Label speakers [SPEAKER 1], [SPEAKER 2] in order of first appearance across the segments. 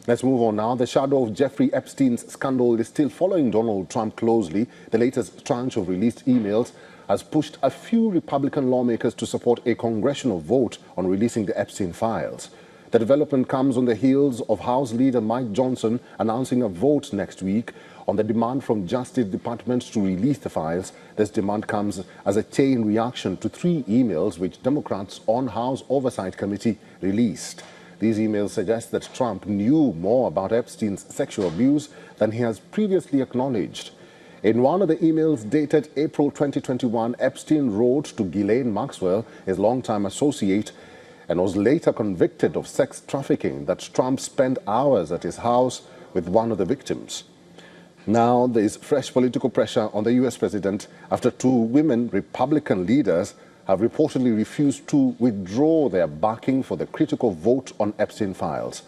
[SPEAKER 1] Let's move on now. The shadow of Jeffrey Epstein's scandal is still following Donald Trump closely. The latest tranche of released emails has pushed a few Republican lawmakers to support a congressional vote on releasing the Epstein Files. The development comes on the heels of House Leader Mike Johnson announcing a vote next week on the demand from Justice Department to release the files. This demand comes as a chain reaction to 3 emails which Democrats on House Oversight Committee released. These emails suggest that Trump knew more about Epstein's sexual abuse than he has previously acknowledged. In one of the emails dated April 2021, Epstein wrote to Ghislaine Maxwell, his longtime associate, and was later convicted of sex trafficking, that Trump spent hours at his house with one of the victims. Now there is fresh political pressure on the U.S. president after 2 women Republican leaders have reportedly refused to withdraw their backing for the critical vote on Epstein Files.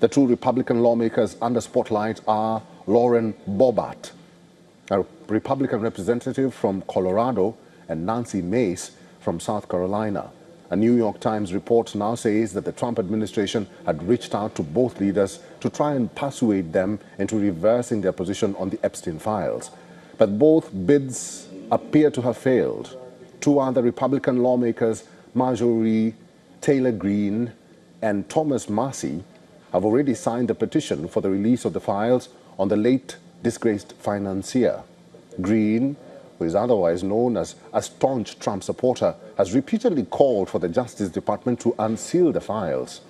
[SPEAKER 1] The 2 Republican lawmakers under spotlight are Lauren Boebert, a Republican representative from Colorado, and Nancy Mace from South Carolina. A New York Times report now says that the Trump administration had reached out to both leaders to try and persuade them into reversing their position on the Epstein Files. But both bids appear to have failed. 2 other Republican lawmakers, Marjorie Taylor Greene and Thomas Massey, have already signed a petition for the release of the files on the late disgraced financier. Greene, who is otherwise known as a staunch Trump supporter, has repeatedly called for the Justice Department to unseal the files.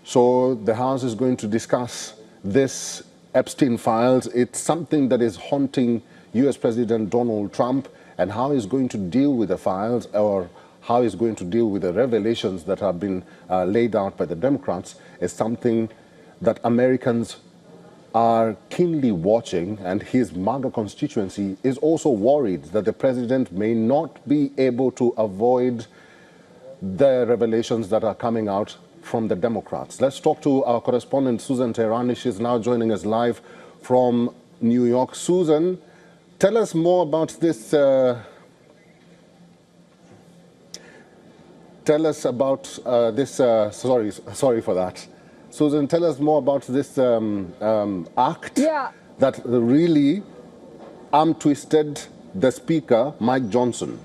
[SPEAKER 1] So the House is going to discuss this Epstein Files. It's something that is haunting U.S. President Donald Trump, and how he's going to deal with the files, or how he's going to deal with the revelations that have been laid out by the Democrats, is something that Americans are keenly watching, and his MAGA constituency is also worried that the president may not be able to avoid the revelations that are coming out from the Democrats. Let's talk to our correspondent, Susan Teherani. She's now joining us live from New York. Susan, tell us more about this. Tell us about this. Sorry for that. Susan, tell us more about this act that really arm-twisted the Speaker, Mike Johnson.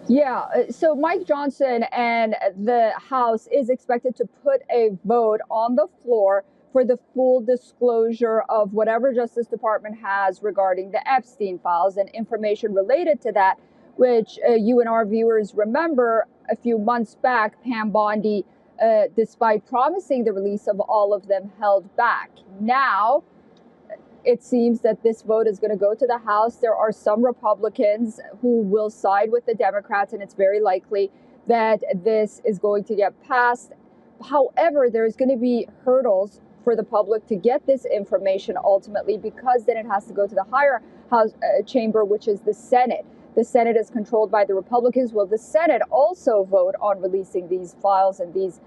[SPEAKER 2] Yeah, so Mike Johnson and the House is expected to put a vote on the floor for the full disclosure of whatever Justice Department has regarding the Epstein Files and information related to that, which you and our viewers remember a few months back, Pam Bondi, despite promising the release of all of them, held back. Now, it seems that this vote is going to go to the House. There are some Republicans who will side with the Democrats, and it's very likely that this is going to get passed. However, there's going to be hurdles for the public to get this information ultimately, because then it has to go to the higher House chamber, which is the Senate. The Senate is controlled by the Republicans. Will the Senate also vote on releasing these files and these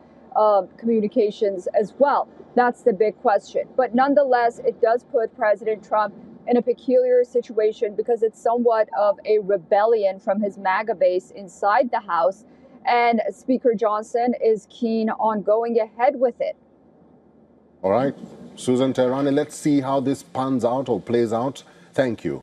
[SPEAKER 2] communications as well? That's the big question. But nonetheless, it does put President Trump in a peculiar situation, because it's somewhat of a rebellion from his MAGA base inside the House. And Speaker Johnson is keen on going ahead with it.
[SPEAKER 1] All right, Susan Teherani, let's see how this pans out or plays out. Thank you.